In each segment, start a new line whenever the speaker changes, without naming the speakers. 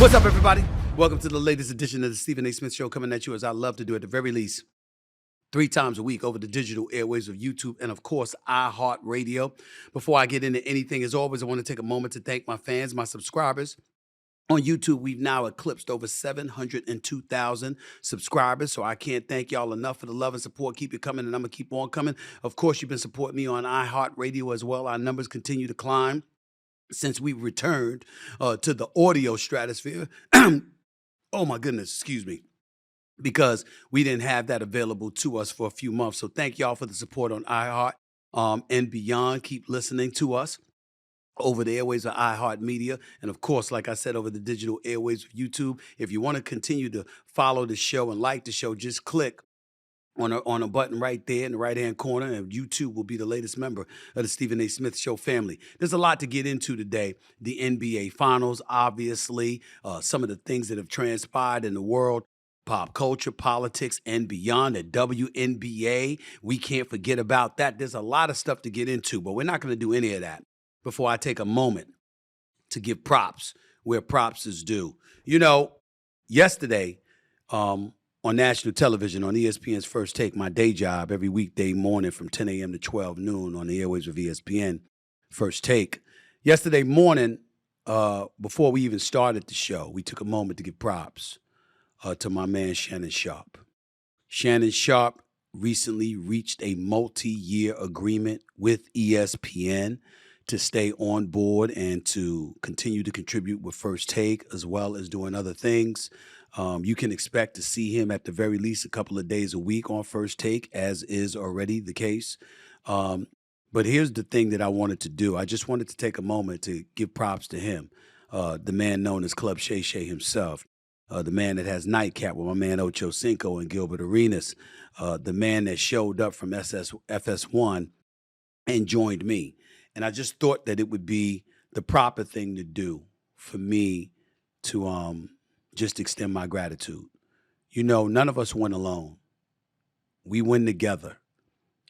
What's up, everybody? Welcome to the latest edition of the Stephen A. Smith Show, coming at you as I love to do at the very least 3 times a week over the digital airwaves of YouTube and, of course, iHeartRadio. Before I get into anything, as always, I want to take a moment to thank my fans, my subscribers. On YouTube, we've now eclipsed over 702,000 subscribers, so I can't thank y'all enough for the love and support. Keep it coming, and I'm going to keep on coming. Of course, you've been supporting me on iHeartRadio as well. Our numbers continue to climb since we returned to the audio stratosphere. Oh, my goodness, excuse me. Because we didn't have that available to us for a few months. So thank y'all for the support on iHeart and beyond. Keep listening to us over the airways of iHeartMedia. And of course, like I said, over the digital airways of YouTube. If you want to continue to follow the show and like the show, just click on a button right there in the right-hand corner, and YouTube will be the latest member of the Stephen A. Smith Show family. There's a lot to get into today. The NBA Finals, obviously, some of the things that have transpired in the world, pop culture, politics, and beyond. The WNBA, we can't forget about that. There's a lot of stuff to get into, but we're not going to do any of that before I take a moment to give props where props is due. You know, yesterday, on national television, on ESPN's First Take, my day job, every weekday morning from 10 a.m. to 12 noon on the airwaves of ESPN, First Take. Yesterday morning, before we even started the show, we took a moment to give props to my man, Shannon Sharpe. Shannon Sharpe recently reached a multi-year agreement with ESPN to stay on board and to continue to contribute with First Take, as well as doing other things. You can expect to see him at the very least a couple of days a week on First Take, as is already the case. But here's the thing that I wanted to do. I just wanted to take a moment to give props to him, the man known as Club Shay Shay himself, the man that has Nightcap with my man Ocho Cinco and Gilbert Arenas, the man that showed up from FS1 and joined me. And I just thought that it would be the proper thing to do for me to just extend my gratitude. You know, none of us win alone. We win together.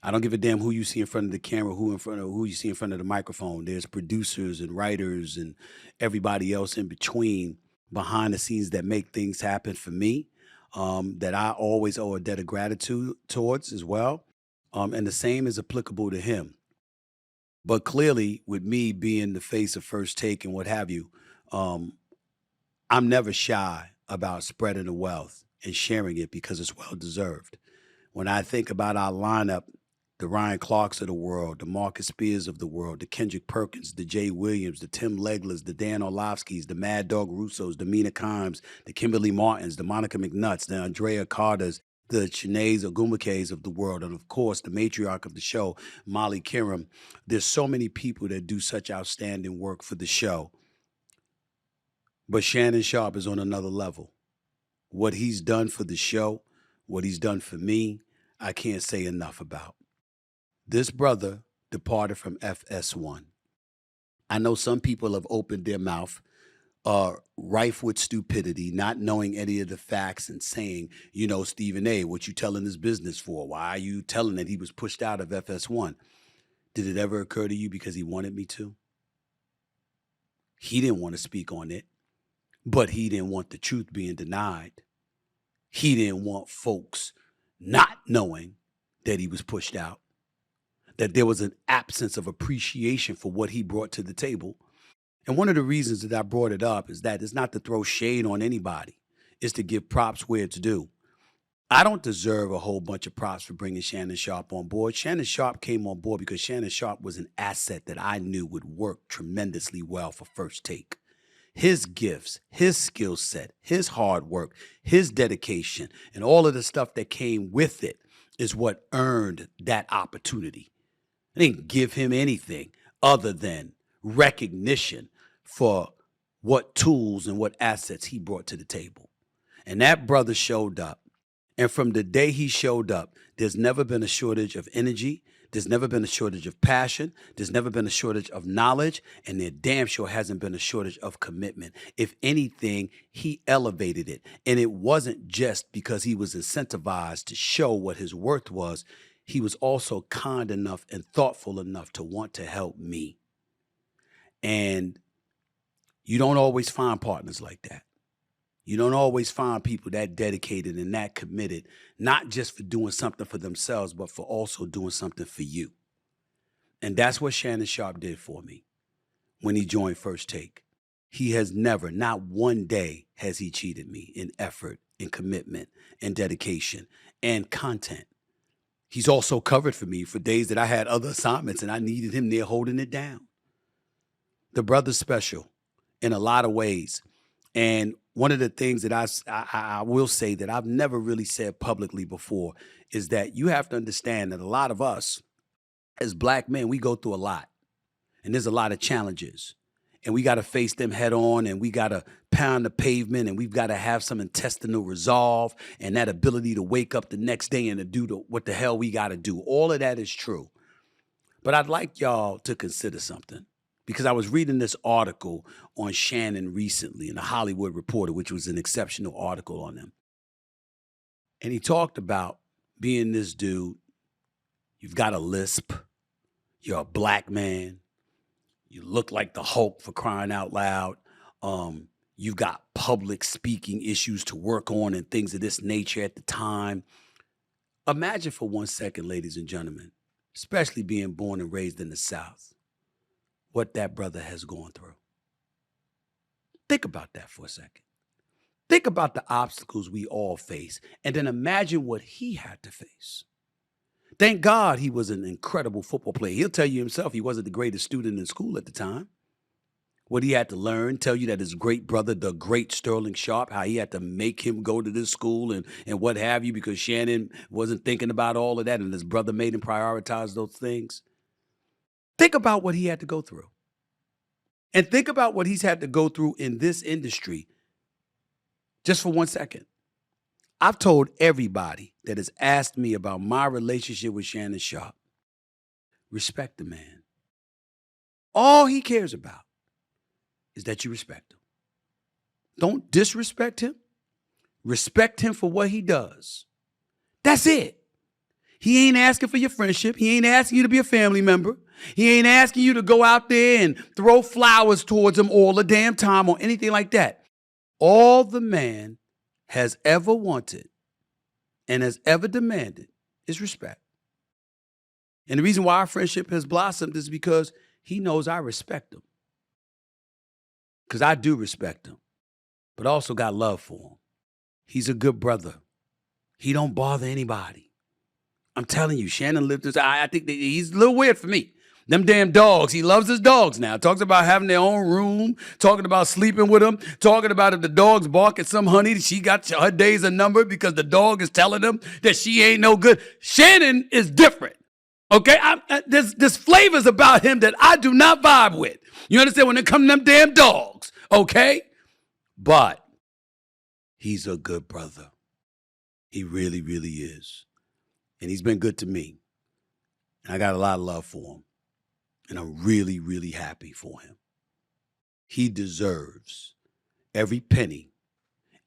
I don't give a damn who you see in front of the camera, who you see in front of the microphone. There's producers and writers and everybody else in between, behind the scenes, that make things happen for me, that I always owe a debt of gratitude towards as well. And the same is applicable to him. But clearly, with me being the face of First Take and what have you, I'm never shy about spreading the wealth and sharing it because it's well-deserved. When I think about our lineup, the Ryan Clarks of the world, the Marcus Spears of the world, the Kendrick Perkins, the Jay Williams, the Tim Leglers, the Dan Orlovskis, the Mad Dog Russos, the Mina Kimes, the Kimberly Martins, the Monica McNutts, the Andrea Carters, the Sineads Ogumekes of the world, and of course, the matriarch of the show, Molly Kiram. There's so many people that do such outstanding work for the show. But Shannon Sharpe is on another level. What he's done for the show, what he's done for me, I can't say enough about. This brother departed from FS1. I know some people have opened their mouth, rife with stupidity, not knowing any of the facts and saying, you know, Stephen A., what you telling this business for? Why are you telling that he was pushed out of FS1? Did it ever occur to you because he wanted me to? He didn't want to speak on it, but he didn't want the truth being denied. He didn't want folks not knowing that he was pushed out, that there was an absence of appreciation for what he brought to the table. And one of the reasons that I brought it up is that it's not to throw shade on anybody. It's to give props where it's due. I don't deserve a whole bunch of props for bringing Shannon Sharpe on board. Shannon Sharpe came on board because Shannon Sharpe was an asset that I knew would work tremendously well for First Take. His gifts, his skill set, his hard work, his dedication, and all of the stuff that came with it is what earned that opportunity. I didn't give him anything other than recognition for what tools and what assets he brought to the table. And that brother showed up. And from the day he showed up, there's never been a shortage of energy. There's never been a shortage of passion. There's never been a shortage of knowledge. And there damn sure hasn't been a shortage of commitment. If anything, he elevated it. And it wasn't just because he was incentivized to show what his worth was. He was also kind enough and thoughtful enough to want to help me. And you don't always find partners like that. You don't always find people that dedicated and that committed, not just for doing something for themselves, but for also doing something for you. And that's what Shannon Sharpe did for me when he joined First Take. He has never, not one day, has he cheated me in effort, in commitment, and dedication, and content. He's also covered for me for days that I had other assignments and I needed him there holding it down. The brother's special in a lot of ways. And one of the things that I will say that I've never really said publicly before is that you have to understand that a lot of us as black men, we go through a lot. And there's a lot of challenges. And we got to face them head on, and we got to pound the pavement, and we've got to have some intestinal resolve and that ability to wake up the next day and to do what the hell we got to do. All of that is true. But I'd like y'all to consider something, because I was reading this article on Shannon recently in the Hollywood Reporter, which was an exceptional article on him. And he talked about being this dude. You've got a lisp. You're a black man. You look like the Hulk, for crying out loud. You've got public speaking issues to work on and things of this nature at the time. Imagine for 1 second, ladies and gentlemen, especially being born and raised in the South, what that brother has gone through. Think about that for a second. Think about the obstacles we all face, and then imagine what he had to face. Thank God he was an incredible football player. He'll tell you himself he wasn't the greatest student in school at the time. What he had to learn, tell you that his great brother, the great Sterling Sharpe, how he had to make him go to this school and what have you, because Shannon wasn't thinking about all of that and his brother made him prioritize those things. Think about what he had to go through. And think about what he's had to go through in this industry just for 1 second. I've told everybody that has asked me about my relationship with Shannon Sharpe, respect the man. All he cares about is that you respect him. Don't disrespect him. Respect him for what he does. That's it. He ain't asking for your friendship. He ain't asking you to be a family member. He ain't asking you to go out there and throw flowers towards him all the damn time or anything like that. All the man has ever wanted and has ever demanded is respect. And the reason why our friendship has blossomed is because he knows I respect him. Because I do respect him, but also got love for him. He's a good brother. He don't bother anybody. I'm telling you, Shannon lived this. I think that he's a little weird for me. Them damn dogs. He loves his dogs now. Talks about having their own room, talking about sleeping with them, talking about if the dogs bark at some honey, she got her days are numbered because the dog is telling them that she ain't no good. Shannon is different. Okay? There's flavors about him that I do not vibe with. You understand? When it comes to them damn dogs. Okay? But he's a good brother. He really, really is. And he's been good to me. And I got a lot of love for him. And I'm really, really happy for him. He deserves every penny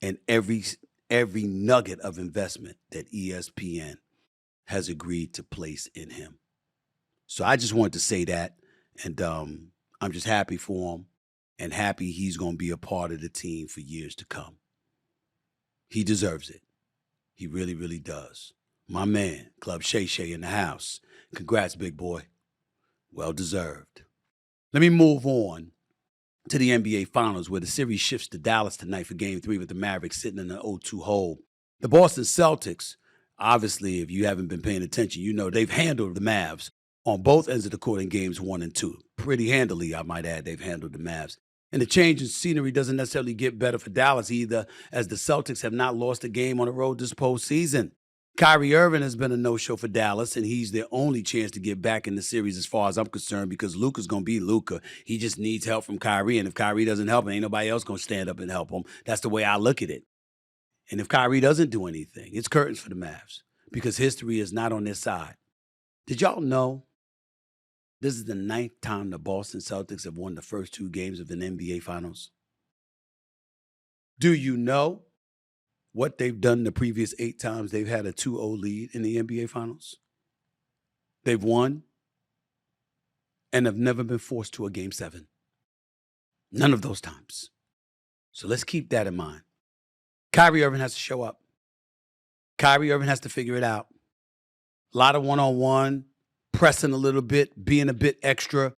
and every nugget of investment that ESPN has agreed to place in him. So I just wanted to say that. And I'm just happy for him and happy he's going to be a part of the team for years to come. He deserves it. He really, really does. My man, Club Shay Shay in the house. Congrats, big boy. Well deserved. Let me move on to the NBA Finals, where the series shifts to Dallas tonight for Game 3 with the Mavericks sitting in an 0-2 hole. The Boston Celtics, obviously, if you haven't been paying attention, you know they've handled the Mavs on both ends of the court in Games 1 and 2. Pretty handily, I might add, they've handled the Mavs. And the change in scenery doesn't necessarily get better for Dallas either, as the Celtics have not lost a game on the road this postseason. Kyrie Irving has been a no-show for Dallas, and he's their only chance to get back in the series as far as I'm concerned, because Luka's going to be Luka. He just needs help from Kyrie, and if Kyrie doesn't help him, ain't nobody else going to stand up and help him. That's the way I look at it. And if Kyrie doesn't do anything, it's curtains for the Mavs, because history is not on their side. Did y'all know this is the 9th time the Boston Celtics have won the first 2 games of an NBA Finals? Do you know what they've done the previous 8 times they've had a 2-0 lead in the NBA Finals? They've won and have never been forced to a Game 7. None of those times. So let's keep that in mind. Kyrie Irving has to show up. Kyrie Irving has to figure it out. A lot of one-on-one, pressing a little bit, being a bit extra.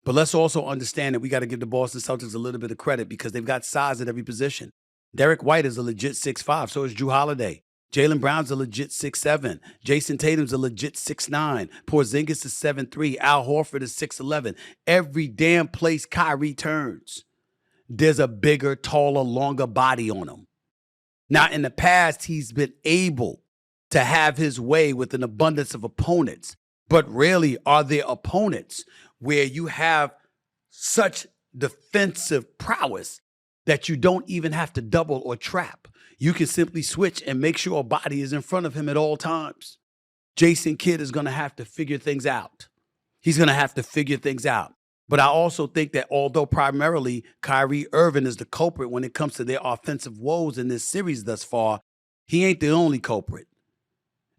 But let's also understand that we got to give the Boston Celtics a little bit of credit because they've got size at every position. Derek White is a legit 6'5", so is Drew Holiday. Jaylen Brown's a legit 6'7". Jason Tatum's a legit 6'9". Porzingis is 7'3". Al Horford is 6'11". Every damn place Kyrie turns, there's a bigger, taller, longer body on him. Now, in the past, he's been able to have his way with an abundance of opponents, but rarely are there opponents where you have such defensive prowess that you don't even have to double or trap. You can simply switch and make sure a body is in front of him at all times. Jason Kidd is going to have to figure things out. He's going to have to figure things out. But I also think that although primarily Kyrie Irving is the culprit when it comes to their offensive woes in this series thus far, he ain't the only culprit.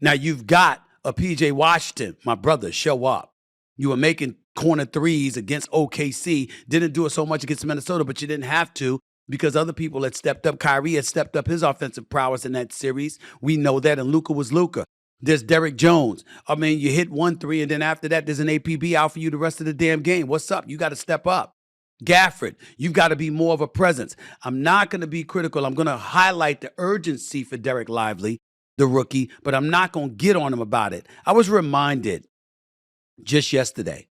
Now, you've got a PJ Washington, my brother, show up. You were making corner threes against OKC. Didn't do it so much against Minnesota, but you didn't have to because other people had stepped up. Kyrie had stepped up his offensive prowess in that series. We know that, and Luka was Luka. There's Derek Jones. I mean, you hit 1 3, and then after that, there's an APB out for you the rest of the damn game. What's up? You got to step up. Gafford, you've got to be more of a presence. I'm not going to be critical. I'm going to highlight the urgency for Derek Lively, the rookie, but I'm not going to get on him about it. I was reminded just yesterday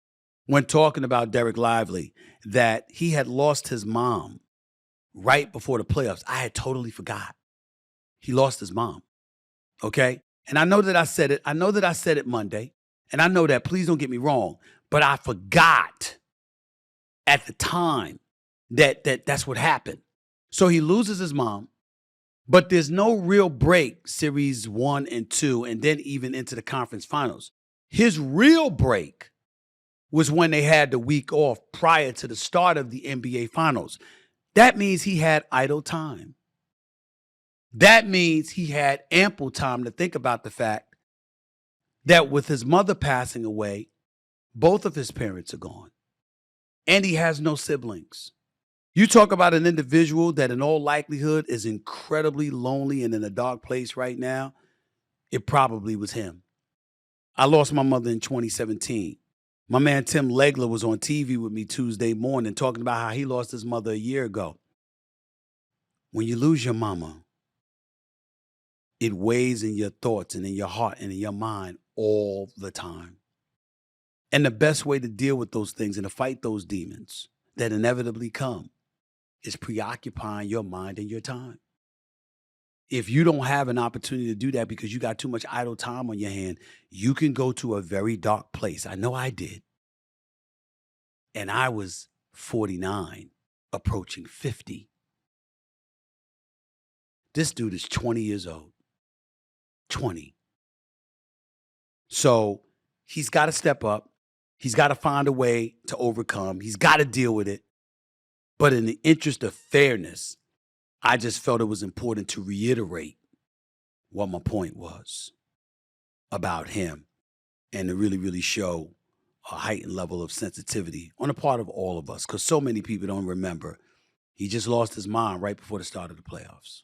when talking about Derek Lively that he had lost his mom right before the playoffs. I had totally forgot. He lost his mom. Okay? And I know that I said it. I know that I said it Monday. And I know that, please don't get me wrong, but I forgot at the time that's what happened. So he loses his mom, but there's no real break series 1 and 2, and then even into the conference finals. His real break was when they had the week off prior to the start of the NBA finals. That means he had idle time. That means he had ample time to think about the fact that with his mother passing away, both of his parents are gone, and he has no siblings. You talk about an individual that in all likelihood is incredibly lonely and in a dark place right now, it probably was him. I lost my mother in 2017. My man Tim Legler was on TV with me Tuesday morning talking about how he lost his mother a year ago. When you lose your mama, it weighs in your thoughts and in your heart and in your mind all the time. And the best way to deal with those things and to fight those demons that inevitably come is preoccupying your mind and your time. If you don't have an opportunity to do that because you got too much idle time on your hand, you can go to a very dark place. I know I did. And I was 49, approaching 50. This dude is 20 years old. 20. So he's got to step up. He's got to find a way to overcome. He's got to deal with it. But in the interest of fairness, I just felt it was important to reiterate what my point was about him and to really, really show a heightened level of sensitivity on the part of all of us, because so many people don't remember. He just lost his mind right before the start of the playoffs.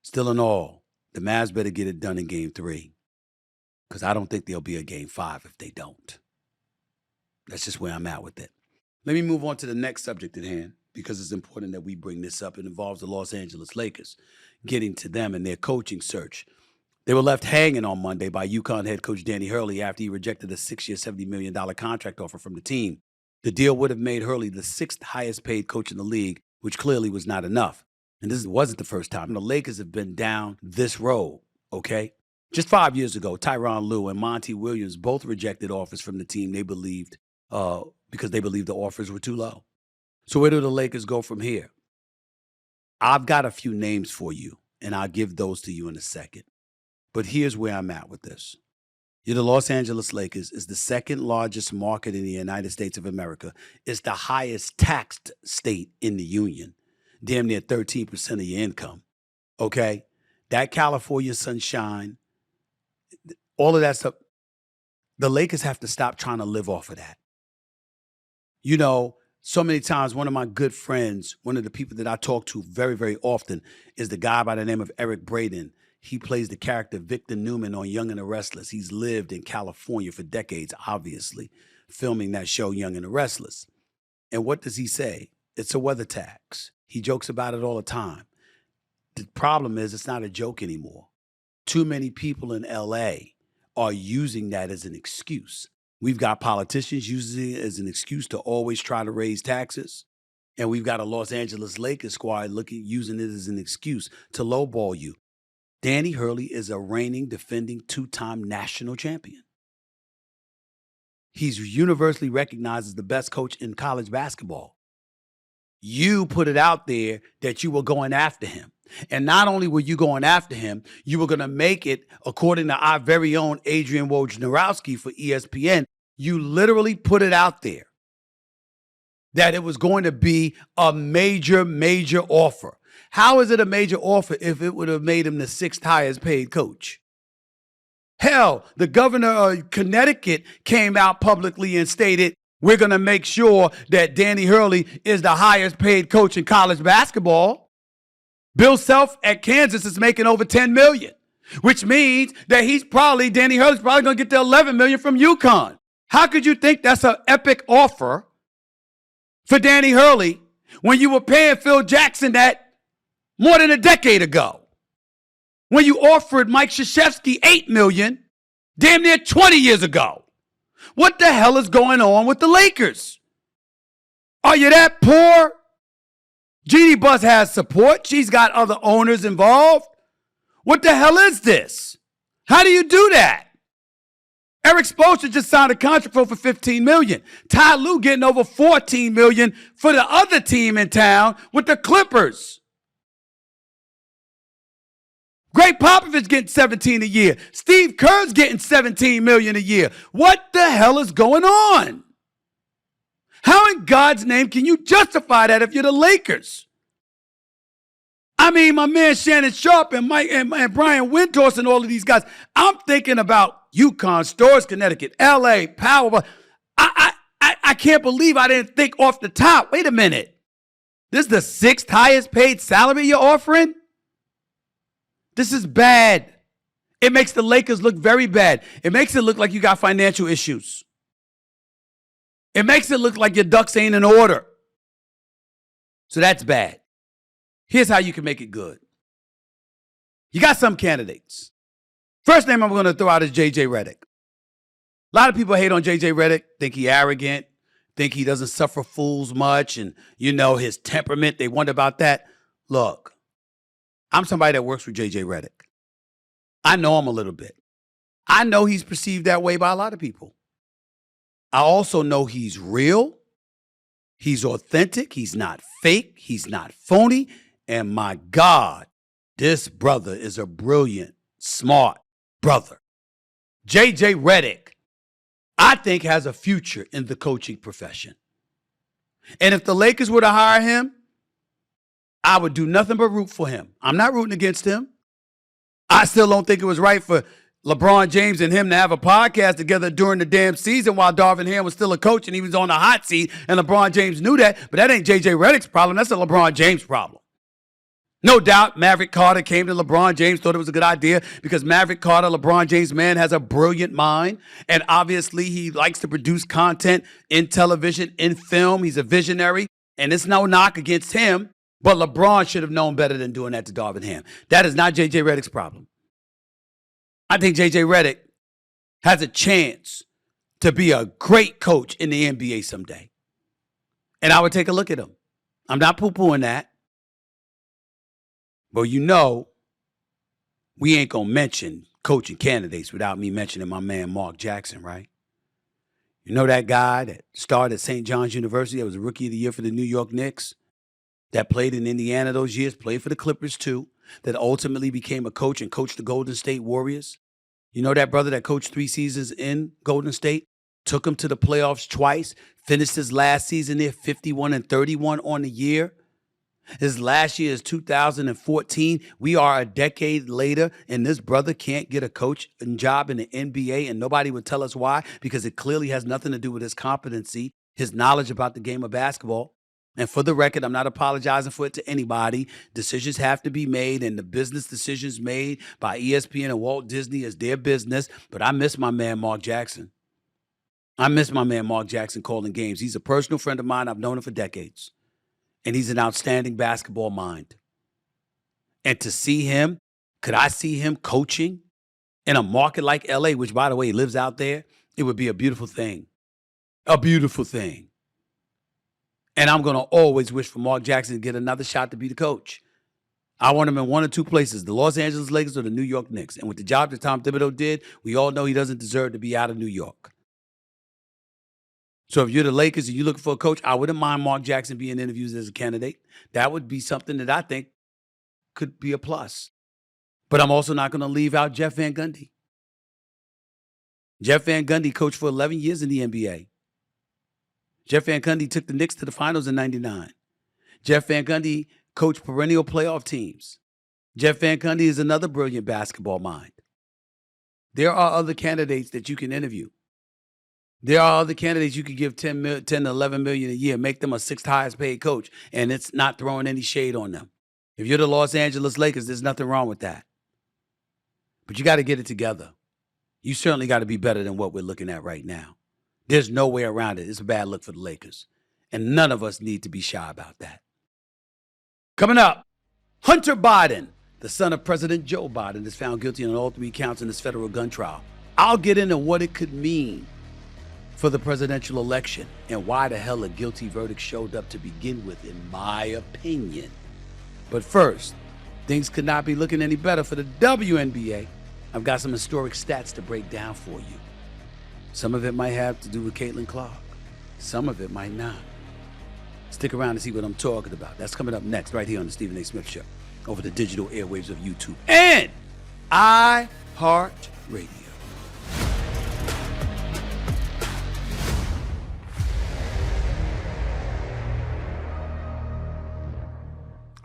Still in all, the Mavs better get it done in Game 3, because I don't think there'll be a Game 5 if they don't. That's just where I'm at with it. Let me move on to the next subject at hand, because it's important that we bring this up. It involves the Los Angeles Lakers, getting to them and their coaching search. They were left hanging on Monday by UConn head coach Danny Hurley after he rejected a 6-year, $70 million contract offer from the team. The deal would have made Hurley the 6th highest paid coach in the league, which clearly was not enough. And this wasn't the first time. The Lakers have been down this road, okay? Just 5 years ago, Tyronn Lue and Monty Williams both rejected offers from the team they believed because they believed the offers were too low. So where do the Lakers go from here? I've got a few names for you, and I'll give those to you in a second. But here's where I'm at with this. The Los Angeles Lakers is the second largest market in the United States of America. It's the highest taxed state in the union, damn near 13% of your income, okay? That California sunshine, all of that stuff, the Lakers have to stop trying to live off of that. You know, So many times, one of my good friends, one of the people that I talk to very, very often is the guy by the name of Eric Braden. He plays the character Victor Newman on Young and the Restless. He's lived in California for decades, obviously, filming that show, Young and the Restless. And what does he say? It's a weather tax. He jokes about it all the time. The problem is it's not a joke anymore. Too many people in LA are using that as an excuse. We've got politicians using it as an excuse to always try to raise taxes. And we've got a Los Angeles Lakers squad using it as an excuse to lowball you. Danny Hurley is a reigning, defending, two-time national champion. He's universally recognized as the best coach in college basketball. You put it out there that you were going after him. And not only were you going after him, you were going to make it, according to our very own Adrian Wojnarowski for ESPN, you literally put it out there that it was going to be a major, major offer. How is it a major offer if it would have made him the sixth highest paid coach? Hell, the governor of Connecticut came out publicly and stated, we're going to make sure that Danny Hurley is the highest paid coach in college basketball. Bill Self at Kansas is making over $10 million, which means that Danny Hurley's probably going to get the $11 million from UConn. How could you think that's an epic offer for Danny Hurley when you were paying Phil Jackson that more than a decade ago? When you offered Mike Krzyzewski $8 million damn near 20 years ago? What the hell is going on with the Lakers? Are you that poor? Jeannie Buss has support. She's got other owners involved. What the hell is this? How do you do that? Eric Spoelstra just signed a contract for $15 million. Ty Lue getting over $14 million for the other team in town with the Clippers. Greg Popovich getting $17 a year. Steve Kerr's getting $17 million a year. What the hell is going on? How in God's name can you justify that if you're the Lakers? I mean, my man Shannon Sharpe and Brian Windhorst and all of these guys. I'm thinking about UConn, Storrs, Connecticut, LA, Power. I can't believe I didn't think off the top. Wait a minute. This is the sixth highest paid salary you're offering? This is bad. It makes the Lakers look very bad. It makes it look like you got financial issues. It makes it look like your ducks ain't in order. So that's bad. Here's how you can make it good. You got some candidates. First name I'm going to throw out is J.J. Redick. A lot of people hate on J.J. Redick, think he arrogant, think he doesn't suffer fools much, and, his temperament, they wonder about that. Look, I'm somebody that works with J.J. Redick. I know him a little bit. I know he's perceived that way by a lot of people. I also know he's real. He's authentic. He's not fake. He's not phony. And my God, this brother is a brilliant, smart brother. J.J. Redick, I think, has a future in the coaching profession. And if the Lakers were to hire him, I would do nothing but root for him. I'm not rooting against him. I still don't think it was right for LeBron James and him to have a podcast together during the damn season while Darvin Ham was still a coach and he was on the hot seat, and LeBron James knew that. But that ain't J.J. Redick's problem. That's a LeBron James problem. No doubt Maverick Carter came to LeBron James, thought it was a good idea because Maverick Carter, LeBron James' man, has a brilliant mind. And obviously he likes to produce content in television, in film. He's a visionary. And it's no knock against him. But LeBron should have known better than doing that to Darvin Ham. That is not J.J. Redick's problem. I think J.J. Redick has a chance to be a great coach in the NBA someday. And I would take a look at him. I'm not poo-pooing that. But we ain't going to mention coaching candidates without me mentioning my man Mark Jackson, right? You know that guy that started at St. John's University, that was a rookie of the year for the New York Knicks, that played in Indiana those years, played for the Clippers too, that ultimately became a coach and coached the Golden State Warriors? You know that brother that coached 3 seasons in Golden State, took him to the playoffs twice, finished his last season there 51-31 on the year? His last year is 2014. We are a decade later, and this brother can't get a coaching job in the NBA, and nobody would tell us why, because it clearly has nothing to do with his competency. his knowledge about the game of basketball. And for the record, I'm not apologizing for it to anybody. Decisions have to be made, and the business decisions made by ESPN and Walt Disney is their business. But I miss my man, Mark Jackson. I miss my man, Mark Jackson, calling games. He's a personal friend of mine. I've known him for decades. And he's an outstanding basketball mind. And to see him, could I see him coaching in a market like LA, which, by the way, he lives out there? It would be a beautiful thing. A beautiful thing. And I'm going to always wish for Mark Jackson to get another shot to be the coach. I want him in one or two places, the Los Angeles Lakers or the New York Knicks. And with the job that Tom Thibodeau did, we all know he doesn't deserve to be out of New York. So if you're the Lakers and you're looking for a coach, I wouldn't mind Mark Jackson being interviewed as a candidate. That would be something that I think could be a plus. But I'm also not going to leave out Jeff Van Gundy. Jeff Van Gundy coached for 11 years in the NBA. Jeff Van Gundy took the Knicks to the finals in 99. Jeff Van Gundy coached perennial playoff teams. Jeff Van Gundy is another brilliant basketball mind. There are other candidates that you can interview. There are other candidates you could give 10 to 11 million a year, make them a sixth highest paid coach, and it's not throwing any shade on them. If you're the Los Angeles Lakers, there's nothing wrong with that. But you got to get it together. You certainly got to be better than what we're looking at right now. There's no way around it. It's a bad look for the Lakers. And none of us need to be shy about that. Coming up, Hunter Biden, the son of President Joe Biden, is found guilty on all 3 counts in this federal gun trial. I'll get into what it could mean for the presidential election and why the hell a guilty verdict showed up to begin with, in my opinion. But first, things could not be looking any better for the WNBA. I've got some historic stats to break down for you. Some of it might have to do with Caitlin Clark. Some of it might not. Stick around to see what I'm talking about. That's coming up next right here on the Stephen A. Smith Show over the digital airwaves of YouTube and iHeartRadio.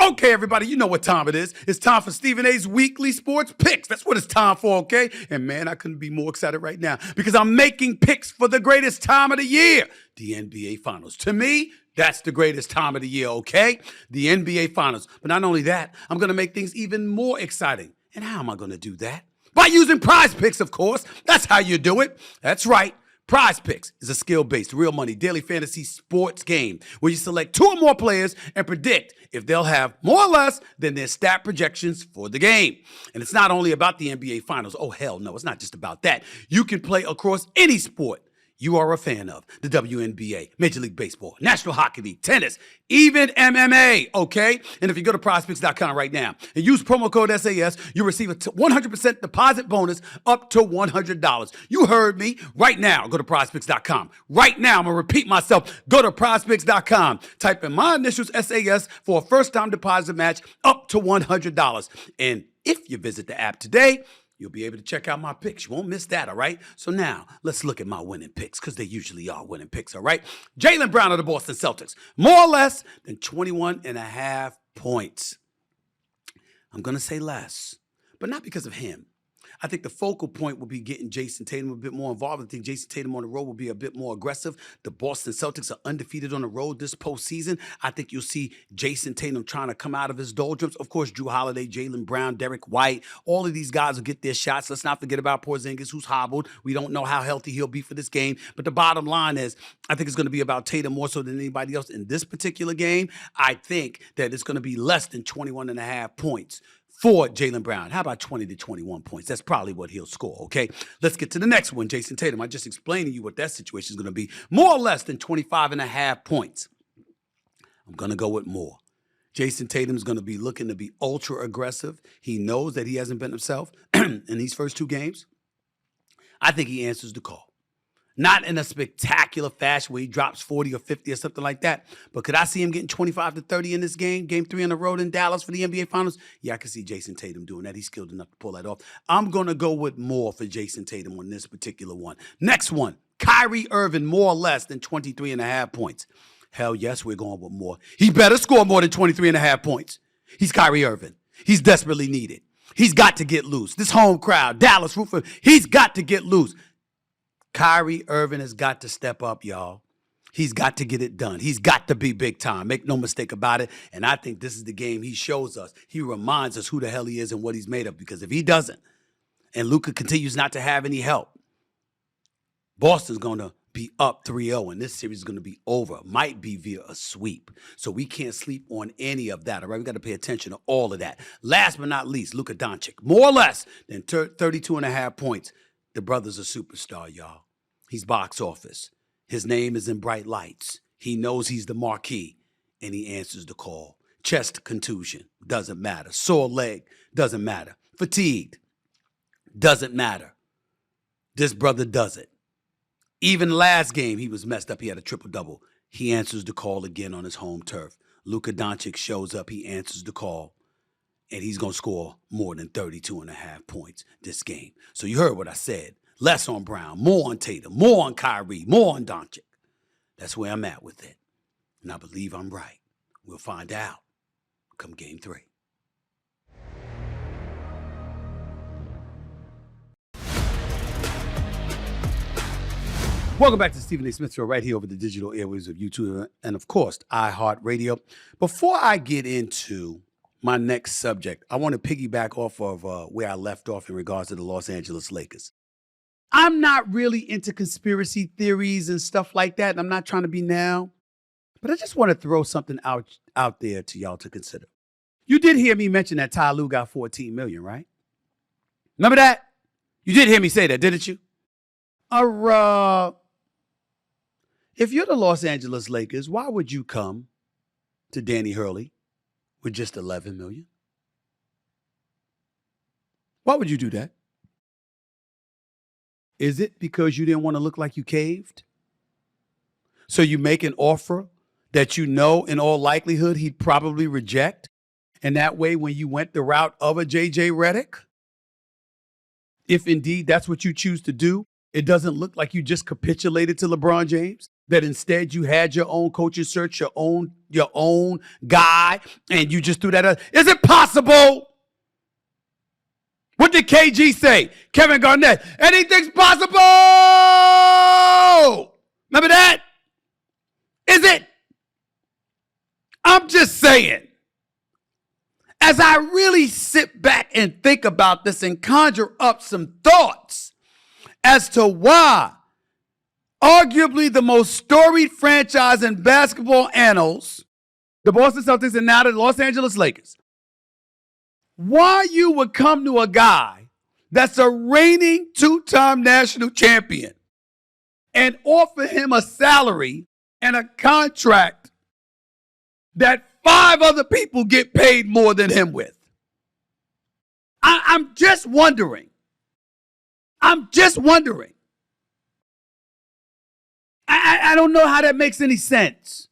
Okay, everybody, you know what time it is. It's time for Stephen A's Weekly Sports Picks. That's what it's time for, okay? And man, I couldn't be more excited right now because I'm making picks for the greatest time of the year, the NBA Finals. To me, that's the greatest time of the year, okay? The NBA Finals. But not only that, I'm going to make things even more exciting. And how am I going to do that? By using Prize Picks, of course. That's how you do it. That's right. Prize Picks is a skill-based, real money, daily fantasy sports game where you select 2 or more players and predict if they'll have more or less than their stat projections for the game. And it's not only about the NBA Finals. Oh, hell no, it's not just about that. You can play across any sport you are a fan of. The WNBA, Major League Baseball, National Hockey League, tennis, even MMA, okay? And if you go to prizepicks.com right now and use promo code SAS, you'll receive a 100% deposit bonus up to $100. You heard me. Right now, go to prizepicks.com. Right now, I'm going to repeat myself. Go to prizepicks.com. Type in my initials, SAS, for a first-time deposit match up to $100. And if you visit the app today, you'll be able to check out my picks. You won't miss that, all right? So now, let's look at my winning picks, because they usually are winning picks, all right? Jaylen Brown of the Boston Celtics, more or less than 21.5 points. I'm going to say less, but not because of him. I think the focal point will be getting Jason Tatum a bit more involved. I think Jason Tatum on the road will be a bit more aggressive. The Boston Celtics are undefeated on the road this postseason. I think you'll see Jason Tatum trying to come out of his doldrums. Of course, Drew Holiday, Jaylen Brown, Derek White, all of these guys will get their shots. Let's not forget about Porzingis, who's hobbled. We don't know how healthy he'll be for this game. But the bottom line is, I think it's going to be about Tatum more so than anybody else in this particular game. I think that it's going to be less than 21.5 points for Jaylen Brown. How about 20 to 21 points? That's probably what he'll score, okay? Let's get to the next one, Jason Tatum. I just explained to you what that situation is going to be. More or less than 25.5 points. I'm going to go with more. Jason Tatum is going to be looking to be ultra aggressive. He knows that he hasn't been himself in these first 2 games. I think he answers the call. Not in a spectacular fashion where he drops 40 or 50 or something like that. But could I see him getting 25 to 30 in this game? Game 3 on the road in Dallas for the NBA Finals? Yeah, I can see Jason Tatum doing that. He's skilled enough to pull that off. I'm going to go with more for Jason Tatum on this particular one. Next one, Kyrie Irving, more or less than 23.5 points. Hell yes, we're going with more. He better score more than 23.5 points. He's Kyrie Irving. He's desperately needed. He's got to get loose. This home crowd, Dallas, he's got to get loose. Kyrie Irving has got to step up, y'all. He's got to get it done. He's got to be big time. Make no mistake about it. And I think this is the game he shows us. He reminds us who the hell he is and what he's made of. Because if he doesn't, and Luka continues not to have any help, Boston's going to be up 3-0, and this series is going to be over. Might be via a sweep. So we can't sleep on any of that, all right? We got to pay attention to all of that. Last but not least, Luka Doncic. More or less than 32.5 points. The brother's a superstar, y'all. He's box office. His name is in bright lights. He knows he's the marquee, and he answers the call. Chest contusion, doesn't matter. Sore leg, doesn't matter. Fatigued, doesn't matter. This brother does it. Even last game, he was messed up. He had a triple-double. He answers the call again on his home turf. Luka Doncic shows up. He answers the call, and he's going to score more than 32.5 points this game. So you heard what I said. Less on Brown, more on Tatum, more on Kyrie, more on Doncic. That's where I'm at with it. And I believe I'm right. We'll find out come game 3. Welcome back to the Stephen A. Smith Show right here over the digital airwaves of YouTube and, of course, iHeartRadio. Before I get into my next subject, I want to piggyback off of where I left off in regards to the Los Angeles Lakers. I'm not really into conspiracy theories and stuff like that, and I'm not trying to be now, but I just want to throw something out there to y'all to consider. You did hear me mention that Ty Lue got $14 million, right? Remember that? You did hear me say that, didn't you? If you're the Los Angeles Lakers, why would you come to Danny Hurley with just $11 million? Why would you do that? Is it because you didn't want to look like you caved? So you make an offer that you know in all likelihood he'd probably reject? And that way when you went the route of a J.J. Redick, if indeed that's what you choose to do, it doesn't look like you just capitulated to LeBron James, that instead you had your own coaching search, your own guy, and you just threw that out. Is it possible? What did KG say? Kevin Garnett, anything's possible! Remember that? Is it? I'm just saying. As I really sit back and think about this and conjure up some thoughts as to why arguably the most storied franchise in basketball annals, the Boston Celtics and now the Los Angeles Lakers, why you would come to a guy that's a reigning 2-time national champion and offer him a salary and a contract that 5 other people get paid more than him with. I'm just wondering. I don't know how that makes any sense.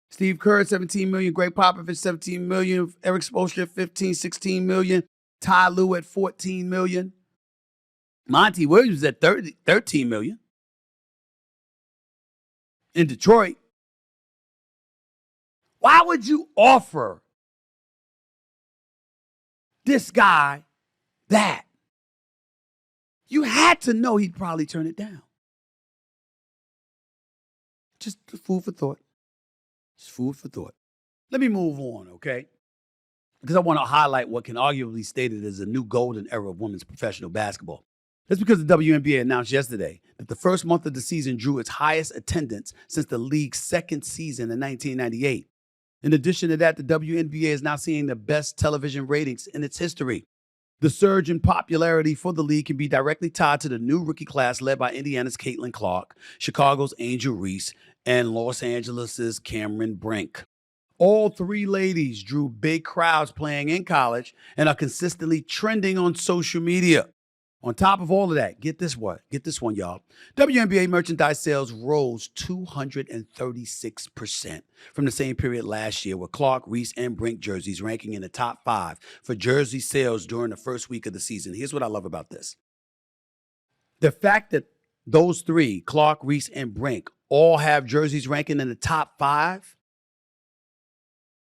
Steve Kerr, $17 million. Greg Popovich, $17 million. Eric Spoelstra, $16 million. Ty Lue at $14 million. Monty Williams at $13 million. In Detroit. Why would you offer this guy that? You had to know he'd probably turn it down. Just food for thought. Just food for thought. Let me move on, okay? Because I want to highlight what can arguably be stated as a new golden era of women's professional basketball. That's because the WNBA announced yesterday that the first month of the season drew its highest attendance since the league's second season in 1998. In addition to that, the WNBA is now seeing the best television ratings in its history. The surge in popularity for the league can be directly tied to the new rookie class led by Indiana's Caitlin Clark, Chicago's Angel Reese, and Los Angeles' Cameron Brink. All 3 ladies drew big crowds playing in college and are consistently trending on social media. On top of all of that, get this one, y'all. WNBA merchandise sales rose 236% from the same period last year, with Clark, Reese, and Brink jerseys ranking in the top 5 for jersey sales during the first week of the season. Here's what I love about this. The fact that those 3, Clark, Reese, and Brink, all have jerseys ranking in the top 5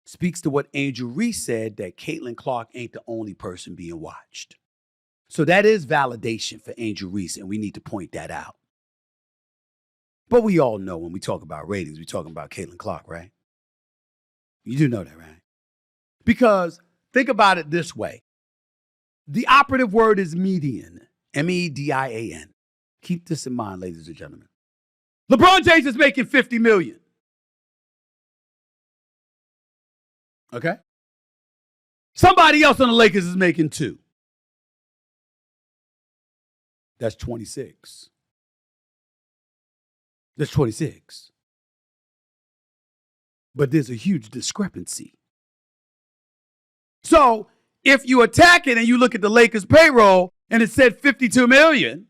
speaks to what Angel Reese said, that Caitlin Clark ain't the only person being watched. So that is validation for Angel Reese, and we need to point that out. But we all know when we talk about ratings, we're talking about Caitlin Clark, right? You do know that, right? Because think about it this way. The operative word is median, M-E-D-I-A-N. Keep this in mind, ladies and gentlemen. LeBron James is making $50 million. Okay? Somebody else on the Lakers is making 2. That's 26. That's 26. But there's a huge discrepancy. So if you attack it and you look at the Lakers payroll and it said 52 million,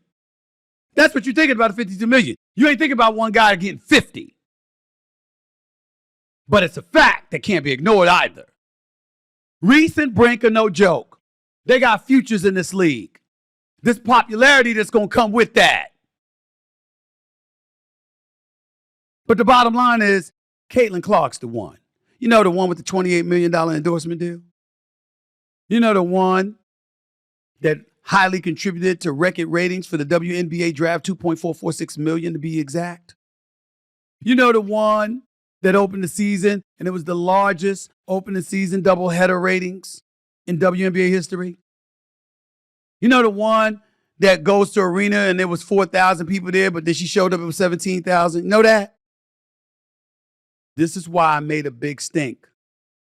that's what you're thinking about, 52 million. You ain't thinking about one guy getting 50. But it's a fact that can't be ignored either. Reese and Brink are no joke. They got futures in this league. This popularity that's going to come with that. But the bottom line is, Caitlin Clark's the one. You know, the one with the $28 million endorsement deal? You know, the one that highly contributed to record ratings for the WNBA draft, 2.446 million to be exact? You know, the one that opened the season and it was the largest opening season doubleheader ratings in WNBA history? You know, the one that goes to arena and there was 4,000 people there, but then she showed up, it was 17,000. You know that? This is why I made a big stink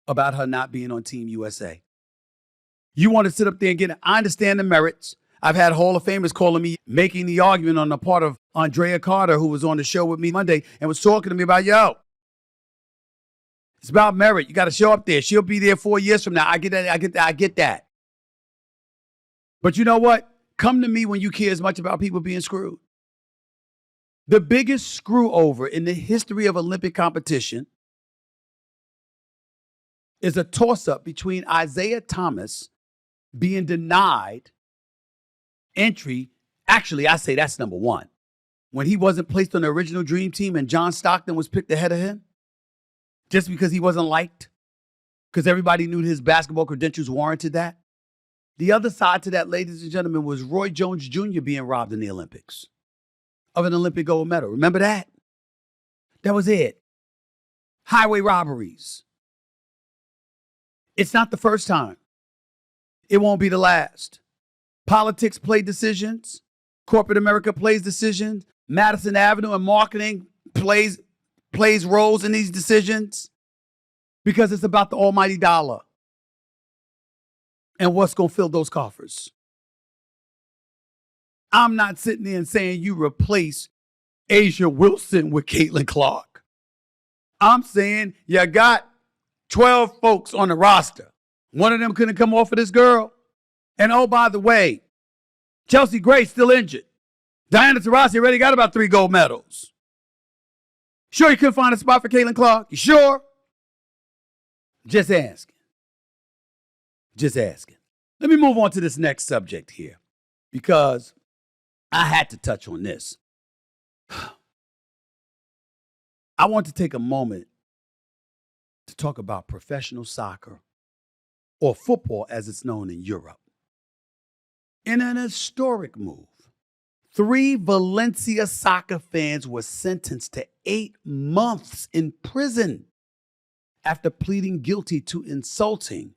about her not being on Team USA. You want to sit up there and get it. I understand the merits. I've had Hall of Famers calling me, making the argument on the part of Andrea Carter, who was on the show with me Monday and was talking to me about, it's about merit. You got to show up there. She'll be there 4 years from now. I get that. I get that. But you know what? Come to me when you care as much about people being screwed. The biggest screw over in the history of Olympic competition is a toss-up between Isaiah Thomas being denied entry. Actually, I say that's number one. When he wasn't placed on the original Dream Team and John Stockton was picked ahead of him just because he wasn't liked, because everybody knew his basketball credentials warranted that. The other side to that, ladies and gentlemen, was Roy Jones Jr. being robbed in the Olympics of an Olympic gold medal. Remember that? That was it. Highway robberies. It's not the first time. It won't be the last. Politics play decisions. Corporate America plays decisions. Madison Avenue and marketing plays roles in these decisions because it's about the almighty dollar and what's going to fill those coffers. I'm not sitting there and saying you replace Asia Wilson with Caitlin Clark. I'm saying you got 12 folks on the roster. One of them couldn't come off of this girl. And oh, by the way, Chelsea Gray's still injured. Diana Taurasi already got about 3 gold medals. Sure you couldn't find a spot for Caitlin Clark? You sure? Just asking. Just asking. Let me move on to this next subject here because I had to touch on this. I want to take a moment to talk about professional soccer, or football as it's known in Europe. In an historic move, 3 Valencia soccer fans were sentenced to 8 months in prison after pleading guilty to insulting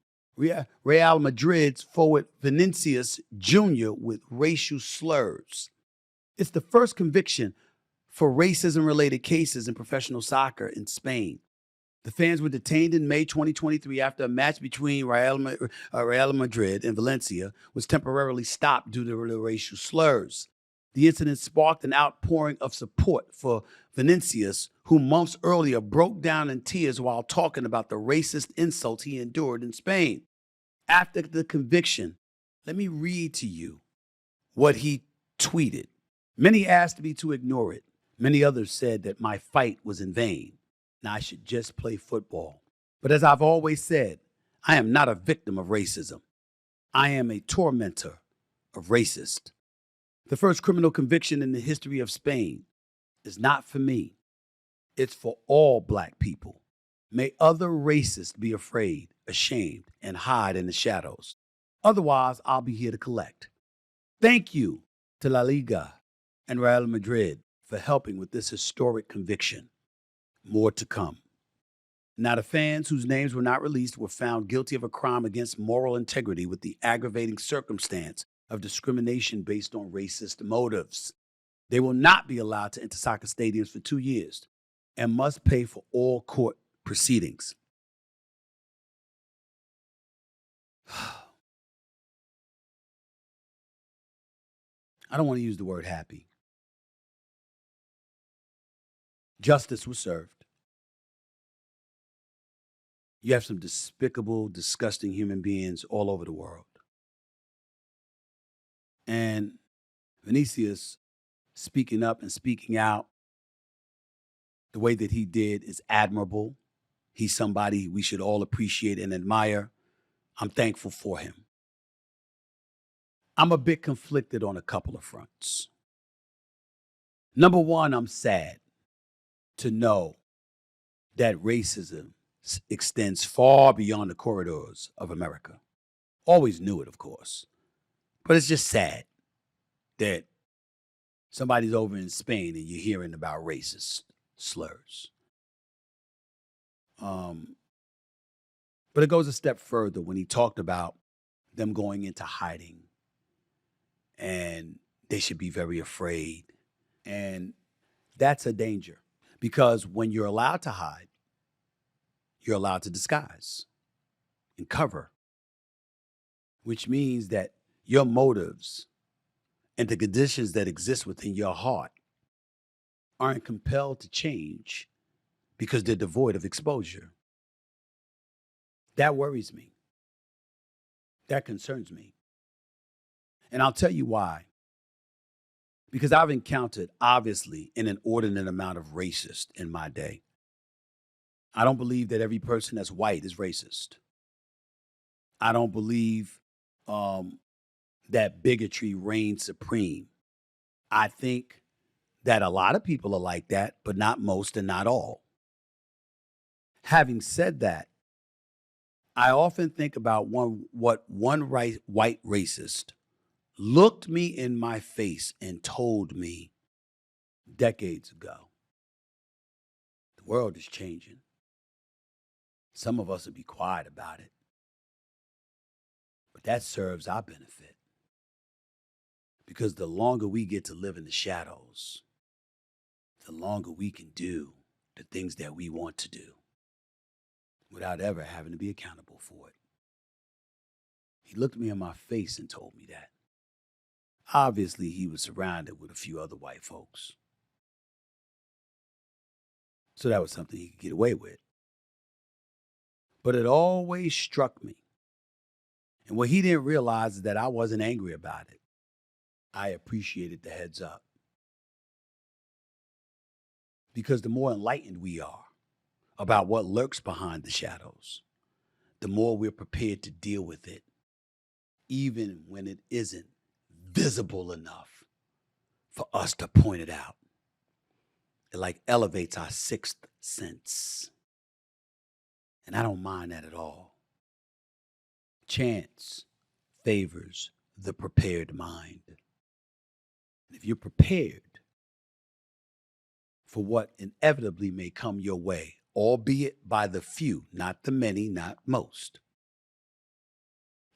Real Madrid's forward Vinicius Jr. with racial slurs. It's the first conviction for racism-related cases in professional soccer in Spain. The fans were detained in May 2023 after a match between Real Madrid and Valencia was temporarily stopped due to the racial slurs. The incident sparked an outpouring of support for Vinicius, who months earlier broke down in tears while talking about the racist insults he endured in Spain. After the conviction, let me read to you what he tweeted. Many asked me to ignore it. Many others said that my fight was in vain and I should just play football. But as I've always said, I am not a victim of racism. I am a tormentor of racists. The first criminal conviction in the history of Spain is not for me. It's for all Black people. May other racists be afraid, ashamed, and hide in the shadows. Otherwise, I'll be here to collect. Thank you to La Liga and Real Madrid for helping with this historic conviction. More to come. Now, the fans whose names were not released were found guilty of a crime against moral integrity with the aggravating circumstance of discrimination based on racist motives. They will not be allowed to enter soccer stadiums for 2 years and must pay for all court proceedings. I don't want to use the word happy. Justice was served. You have some despicable, disgusting human beings all over the world. And Vinicius speaking up and speaking out the way that he did is admirable. He's somebody we should all appreciate and admire. I'm thankful for him. I'm a bit conflicted on a couple of fronts. Number one, I'm sad to know that racism extends far beyond the corridors of America. Always knew it, of course. But it's just sad that somebody's over in Spain and you're hearing about racist slurs. But it goes a step further when he talked about them going into hiding and they should be very afraid. And that's a danger because when you're allowed to hide, you're allowed to disguise and cover, which means that your motives and the conditions that exist within your heart aren't compelled to change because they're devoid of exposure. That worries me. That concerns me. And I'll tell you why. Because I've encountered, obviously, an inordinate amount of racist in my day. I don't believe that every person that's white is racist. I don't believe that bigotry reigns supreme. I think that a lot of people are like that, but not most and not all. Having said that, I often think about what one white racist looked me in my face and told me decades ago. The world is changing. Some of us will be quiet about it, but that serves our benefit. Because the longer we get to live in the shadows, the longer we can do the things that we want to do without ever having to be accountable for it. He looked me in my face and told me that. Obviously, he was surrounded with a few other white folks. So that was something he could get away with. But it always struck me. And what he didn't realize is that I wasn't angry about it. I appreciated the heads up. Because the more enlightened we are about what lurks behind the shadows, the more we're prepared to deal with it, even when it isn't visible enough for us to point it out. It like elevates our sixth sense. And I don't mind that at all. Chance favors the prepared mind. And if you're prepared for what inevitably may come your way, albeit by the few, not the many, not most,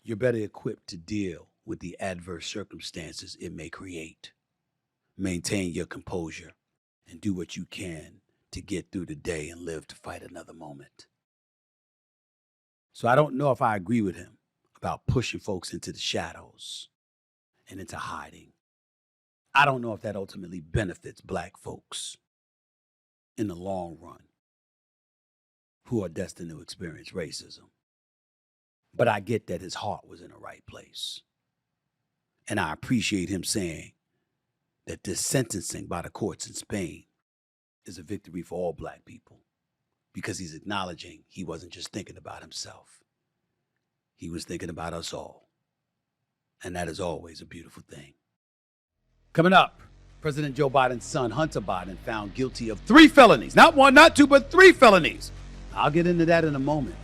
you're better equipped to deal with the adverse circumstances it may create. Maintain your composure and do what you can to get through the day and live to fight another moment. So I don't know if I agree with him about pushing folks into the shadows and into hiding. I don't know if that ultimately benefits Black folks in the long run who are destined to experience racism. But I get that his heart was in the right place. And I appreciate him saying that this sentencing by the courts in Spain is a victory for all Black people because he's acknowledging he wasn't just thinking about himself. He was thinking about us all. And that is always a beautiful thing. Coming up, President Joe Biden's son, Hunter Biden, found guilty of 3 felonies. Not 1, not 2, but 3 felonies. I'll get into that in a moment.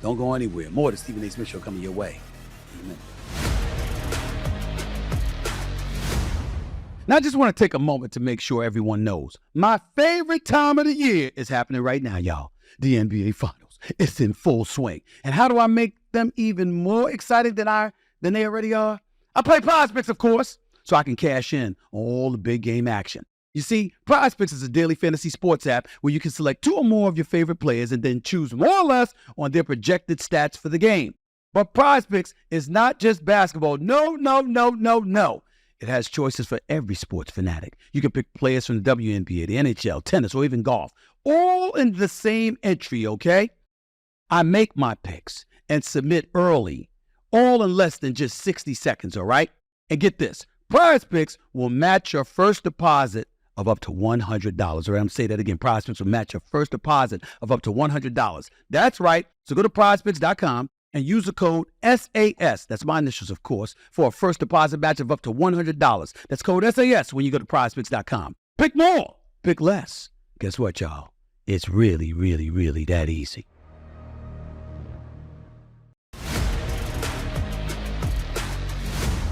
Don't go anywhere. More of the Stephen A. Smith Show coming your way in a minute. Now, I just want to take a moment to make sure everyone knows my favorite time of the year is happening right now, y'all. The NBA Finals. It's in full swing. And how do I make them even more excited than they already are? I play PrizePicks, of course, so I can cash in on all the big game action. You see, PrizePicks is a daily fantasy sports app where you can select 2 or more of your favorite players and then choose more or less on their projected stats for the game. But PrizePicks is not just basketball. No. It has choices for every sports fanatic. You can pick players from the WNBA, the NHL, tennis, or even golf, all in the same entry, okay? I make my picks and submit early, all in less than just 60 seconds, all right? And get this, PrizePicks will match your first deposit of up to $100. All right, I'm going to say that again. PrizePicks will match your first deposit of up to $100. That's right. So go to prizepicks.com and use the code SAS, that's my initials, of course, for a first deposit match of up to $100. That's code SAS when you go to prizepicks.com. Pick more, pick less. Guess what, y'all? It's really, really, really that easy.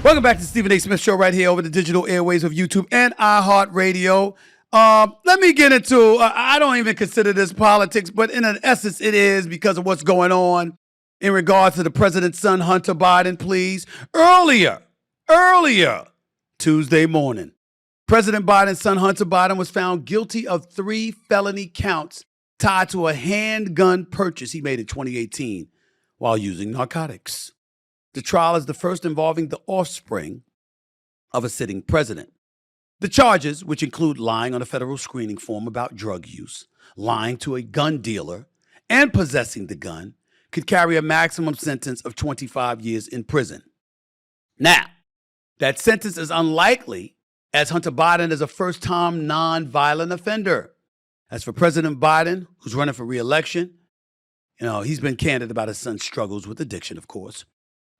Welcome back to the Stephen A. Smith Show right here over the digital airways of YouTube and iHeartRadio. Let me get into, I don't even consider this politics, but in an essence it is because of what's going on in regards to the president's son, Hunter Biden, please. Earlier, Tuesday morning, President Biden's son, Hunter Biden, was found guilty of 3 felony counts tied to a handgun purchase he made in 2018 while using narcotics. The trial is the first involving the offspring of a sitting president. The charges, which include lying on a federal screening form about drug use, lying to a gun dealer, and possessing the gun, could carry a maximum sentence of 25 years in prison. Now, that sentence is unlikely as Hunter Biden is a first-time non-violent offender. As for President Biden, who's running for re-election, he's been candid about his son's struggles with addiction, of course.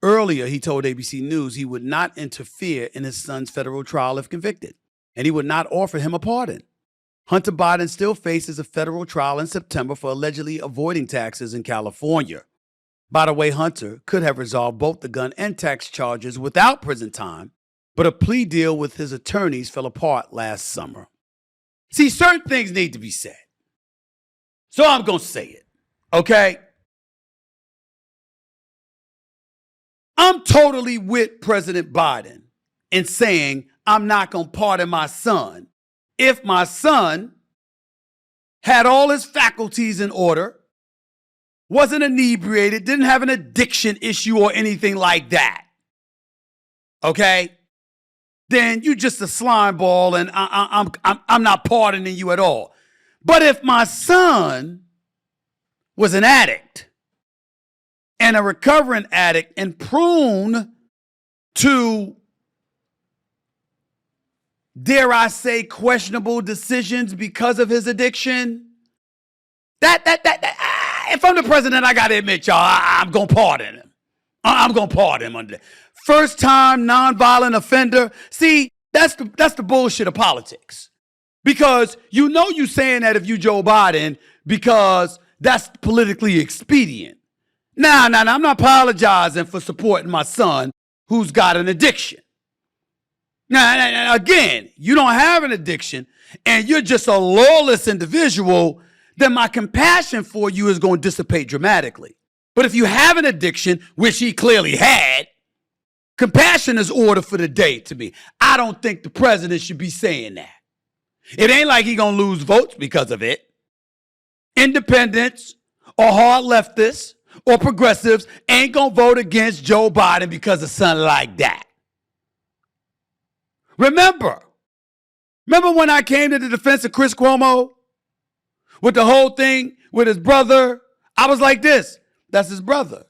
Earlier, he told ABC News he would not interfere in his son's federal trial if convicted, and he would not offer him a pardon. Hunter Biden still faces a federal trial in September for allegedly avoiding taxes in California. By the way, Hunter could have resolved both the gun and tax charges without prison time, but a plea deal with his attorneys fell apart last summer. See, certain things need to be said. So I'm going to say it, okay? I'm totally with President Biden in saying I'm not going to pardon my son if my son had all his faculties in order, wasn't inebriated, didn't have an addiction issue or anything like that. Okay? Then you just a slime ball and I'm not pardoning you at all. But if my son was an addict and a recovering addict and prone to, dare I say, questionable decisions because of his addiction, if I'm the president, I got to admit, y'all, I'm going to pardon him. I'm going to pardon him under that. First time nonviolent offender. See, that's the bullshit of politics. Because you saying that if you Joe Biden because that's politically expedient. Nah, I'm not apologizing for supporting my son who's got an addiction. Now, again, you don't have an addiction and you're just a lawless individual, then my compassion for you is going to dissipate dramatically. But if you have an addiction, which he clearly had, compassion is order for the day to me. I don't think the president should be saying that. It ain't like he going to lose votes because of it. Independents or hard leftists or progressives ain't going to vote against Joe Biden because of something like that. Remember when I came to the defense of Chris Cuomo with the whole thing with his brother? I was like this. That's his brother.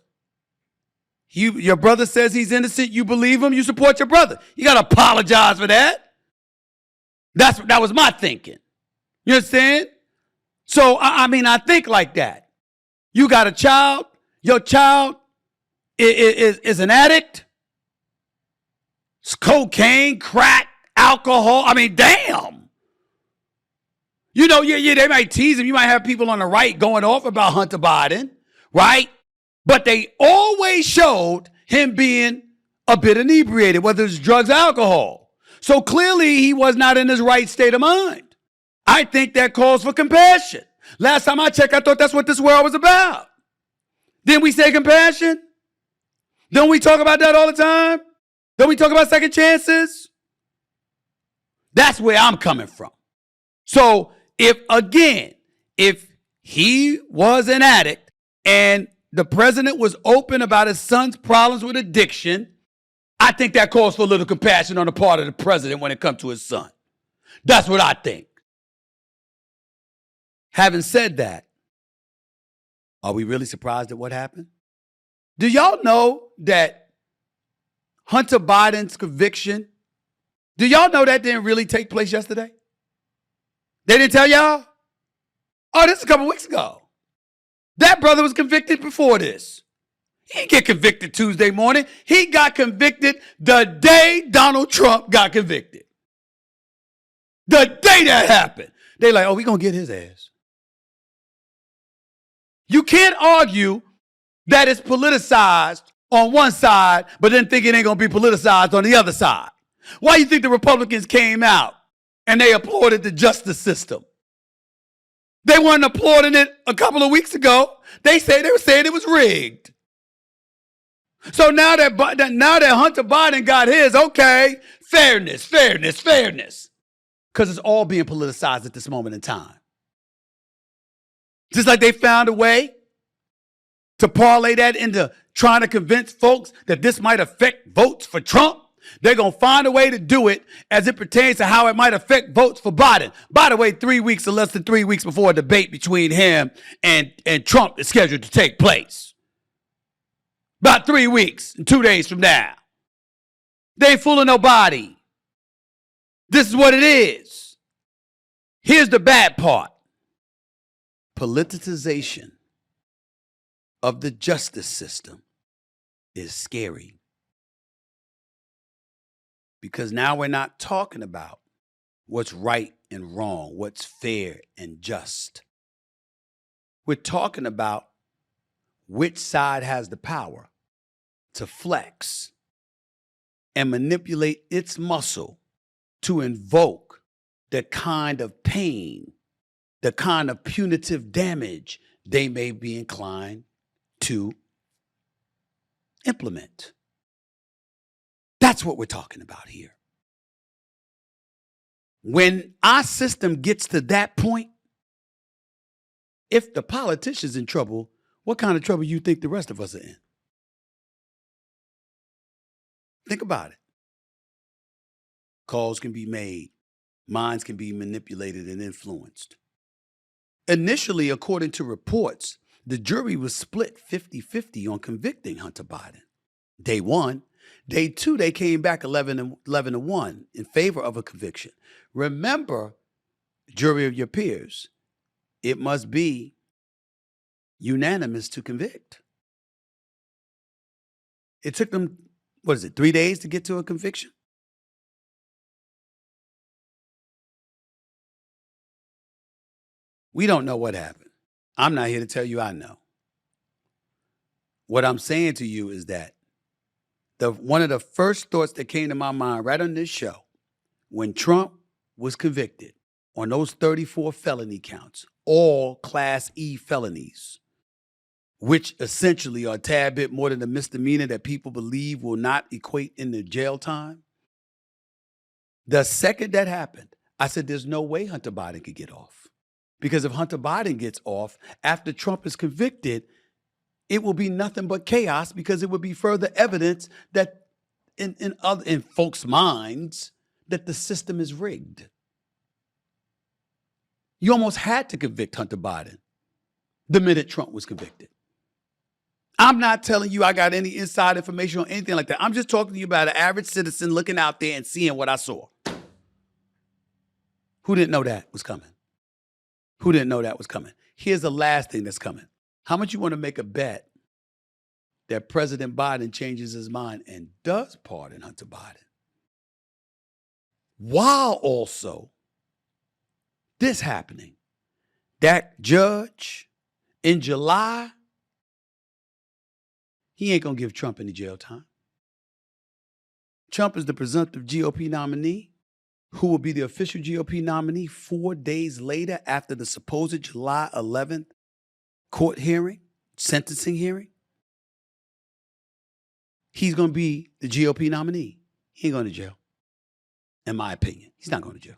Your brother says he's innocent. You believe him. You support your brother. You got to apologize for that. That was my thinking. You understand? So, I think like that. You got a child. Your child is an addict. It's cocaine, crack, alcohol. Damn. They might tease him. You might have people on the right going off about Hunter Biden, right? But they always showed him being a bit inebriated, whether it's drugs or alcohol. So clearly he was not in his right state of mind. I think that calls for compassion. Last time I checked, I thought that's what this world was about. Didn't we say compassion? Don't we talk about that all the time? Don't we talk about second chances? That's where I'm coming from. So if he was an addict and the president was open about his son's problems with addiction, I think that calls for a little compassion on the part of the president when it comes to his son. That's what I think. Having said that, are we really surprised at what happened? Do y'all know that Hunter Biden's conviction, do y'all know that didn't really take place yesterday? They didn't tell y'all? Oh, this is a couple weeks ago. That brother was convicted before this. He didn't get convicted Tuesday morning. He got convicted the day Donald Trump got convicted. The day that happened. They like, oh, we going to get his ass. You can't argue that it's politicized on one side, but then think it ain't going to be politicized on the other side. Why do you think the Republicans came out and they applauded the justice system? They weren't applauding it a couple of weeks ago. They were saying it was rigged. So now that Hunter Biden got his, okay, fairness. Because it's all being politicized at this moment in time. Just like they found a way to parlay that into trying to convince folks that this might affect votes for Trump. They're going to find a way to do it as it pertains to how it might affect votes for Biden. By the way, 3 weeks or less than 3 weeks before a debate between him and Trump is scheduled to take place. About 3 weeks and 2 days from now. They ain't fooling nobody. This is what it is. Here's the bad part. Politicization of the justice system is scary. Because now we're not talking about what's right and wrong, what's fair and just. We're talking about which side has the power to flex and manipulate its muscle to invoke the kind of pain, the kind of punitive damage they may be inclined to implement. That's what we're talking about here. When our system gets to that point, if the politician's in trouble, what kind of trouble you think the rest of us are in? Think about it. Calls can be made. Minds can be manipulated and influenced. Initially, according to reports, the jury was split 50-50 on convicting Hunter Biden. Day one. Day two, they came back 11-1 in favor of a conviction. Remember, jury of your peers, it must be unanimous to convict. It took them, 3 days to get to a conviction? We don't know what happened. I'm not here to tell you I know. What I'm saying to you is that one of the first thoughts that came to my mind right on this show, when Trump was convicted on those 34 felony counts, all Class E felonies, which essentially are a tad bit more than a misdemeanor that people believe will not equate into jail time. The second that happened, I said, there's no way Hunter Biden could get off. Because if Hunter Biden gets off after Trump is convicted, it will be nothing but chaos, because it would be further evidence that in folks' minds that the system is rigged. You almost had to convict Hunter Biden the minute Trump was convicted. I'm not telling you I got any inside information or anything like that. I'm just talking to you about an average citizen looking out there and seeing what I saw. Who didn't know that was coming? Who didn't know that was coming? Here's the last thing that's coming. How much you want to make a bet that President Biden changes his mind and does pardon Hunter Biden? While also this happening, that judge in July, he ain't going to give Trump any jail time. Trump is the presumptive GOP nominee. who will be the official GOP nominee 4 days later after the supposed July 11th court hearing, sentencing hearing. He's going to be the GOP nominee. He ain't going to jail, in my opinion. He's not going to jail.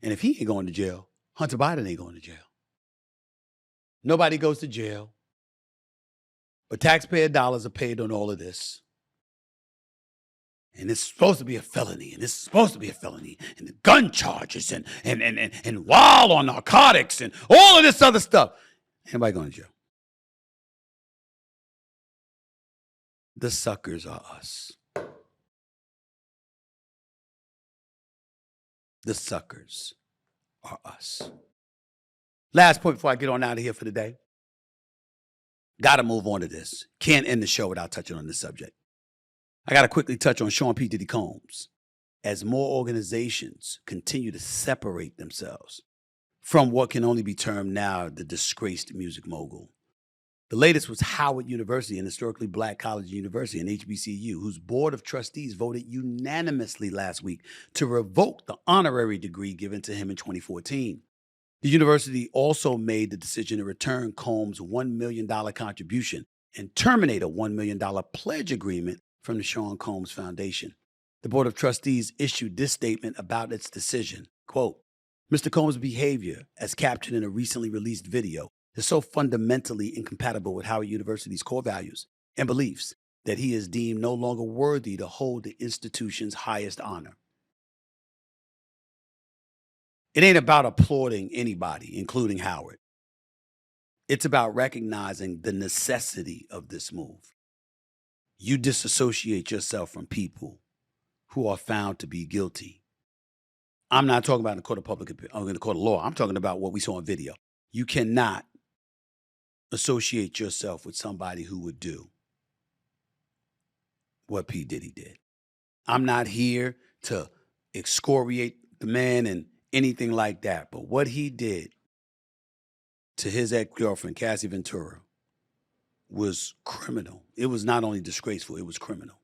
And if he ain't going to jail, Hunter Biden ain't going to jail. Nobody goes to jail. But taxpayer dollars are paid on all of this. And it's supposed to be a felony, and this is supposed to be a felony, and the gun charges, and wild on narcotics, and all of this other stuff. Anybody going to jail? The suckers are us. The suckers are us. Last point before I get on out of here for the day. Got to move on to this. Can't end the show without touching on this subject. I got to quickly touch on Sean P. Diddy Combs. As more organizations continue to separate themselves from what can only be termed now the disgraced music mogul. The latest was Howard University, an historically black college university, an HBCU, whose board of trustees voted unanimously last week to revoke the honorary degree given to him in 2014. The university also made the decision to return Combs' $1 million contribution and terminate a $1 million pledge agreement from the Sean Combs Foundation. The Board of Trustees issued this statement about its decision. Quote, Mr. Combs' behavior, as captured in a recently released video, is so fundamentally incompatible with Howard University's core values and beliefs that he is deemed no longer worthy to hold the institution's highest honor. It ain't about applauding anybody, including Howard. It's about recognizing the necessity of this move. You disassociate yourself from people who are found to be guilty. I'm not talking about in the court of public, in the court of law. I'm talking about what we saw in video. You cannot associate yourself with somebody who would do what P. Diddy did. I'm not here to excoriate the man and anything like that, but what he did to his ex-girlfriend, Cassie Ventura, was criminal. It was not only disgraceful, it was criminal.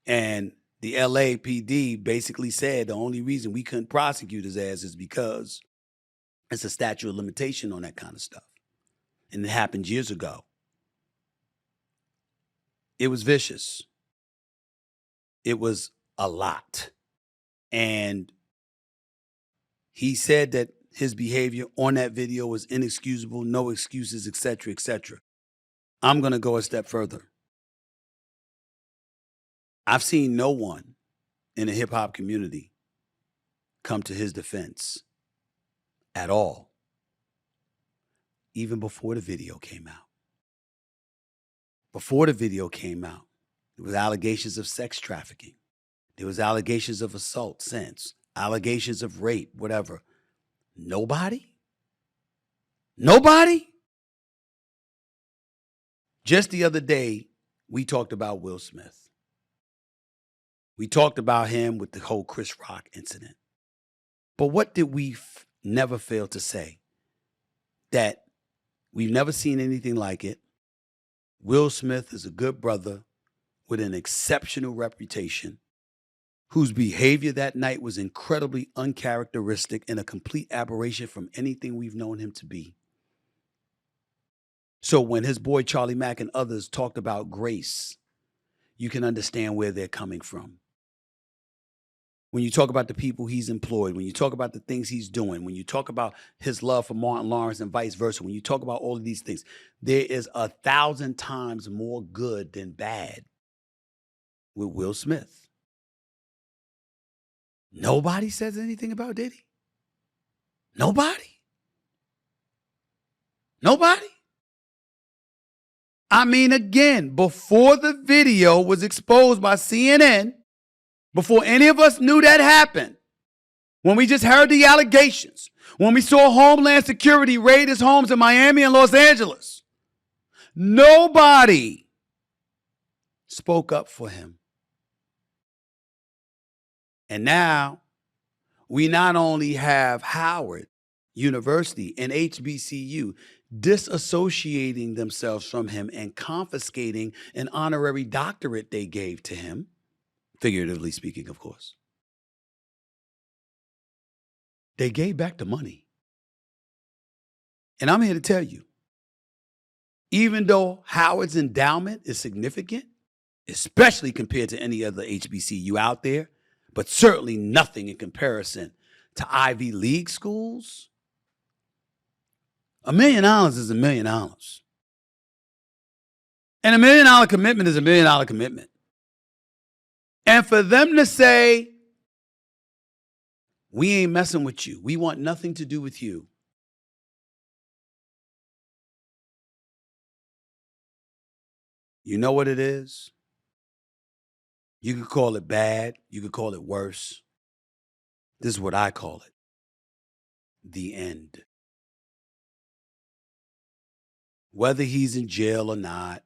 And the LAPD basically said the only reason we couldn't prosecute his ass is because it's a statute of limitation on that kind of stuff. And it happened years ago. It was vicious. It was a lot. And he said that his behavior on that video was inexcusable, no excuses, etc., etc. I'm going to go a step further. I've seen no one in the hip-hop community come to his defense at all, even before the video came out. Before the video came out, there was allegations of sex trafficking. There was allegations of assault since, allegations of rape, whatever. Nobody? Nobody? Just the other day, we talked about Will Smith. We talked about him with the whole Chris Rock incident. But what did we never fail to say? That we've never seen anything like it. Will Smith is a good brother with an exceptional reputation, whose behavior that night was incredibly uncharacteristic and a complete aberration from anything we've known him to be. So when his boy Charlie Mack and others talked about grace, you can understand where they're coming from. When you talk about the people he's employed, when you talk about the things he's doing, when you talk about his love for Martin Lawrence and vice versa, when you talk about all of these things, there is 1,000 times more good than bad with Will Smith. Nobody says anything about Diddy. Nobody. Nobody. I mean, again, before the video was exposed by CNN, before any of us knew that happened, when we just heard the allegations, when we saw Homeland Security raid his homes in Miami and Los Angeles, nobody spoke up for him. And now we not only have Howard University and HBCU disassociating themselves from him and confiscating an honorary doctorate they gave to him Figuratively speaking, of course. They gave back the money. And I'm here to tell you, even though Howard's endowment is significant, especially compared to any other HBCU out there, but certainly nothing in comparison to Ivy League schools, $1 million is $1 million. And $1 million commitment is $1 million commitment. And for them to say, we ain't messing with you, we want nothing to do with you. You know what it is? You could call it bad. You could call it worse. This is what I call it. The end. Whether he's in jail or not,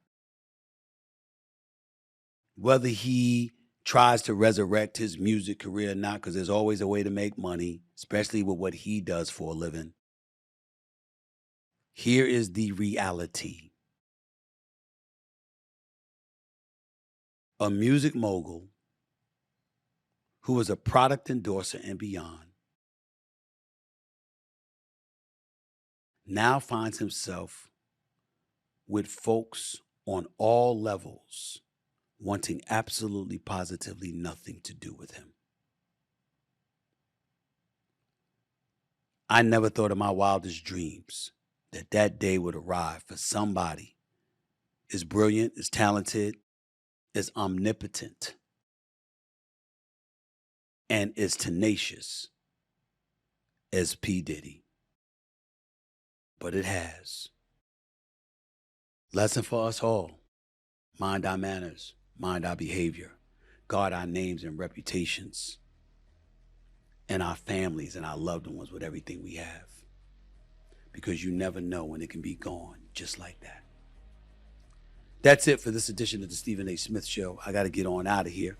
whether he tries to resurrect his music career or not, because there's always a way to make money, especially with what he does for a living. Here is the reality. A music mogul who is a product endorser and beyond now finds himself with folks on all levels wanting absolutely positively nothing to do with him. I never thought in my wildest dreams that that day would arrive for somebody as brilliant, as talented, as omnipotent, and as tenacious as P. Diddy. But it has. Lesson for us all. Mind our manners, mind our behavior, guard our names and reputations, and our families and our loved ones with everything we have. Because you never know when it can be gone just like that. That's it for this edition of the Stephen A. Smith Show. I got to get on out of here.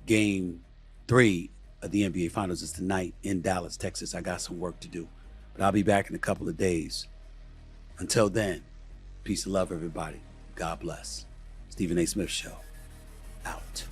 Game 3 of the NBA Finals is tonight in Dallas, Texas. I got some work to do, but I'll be back in a couple of days. Until then, peace and love, everybody. God bless. Stephen A. Smith Show, out.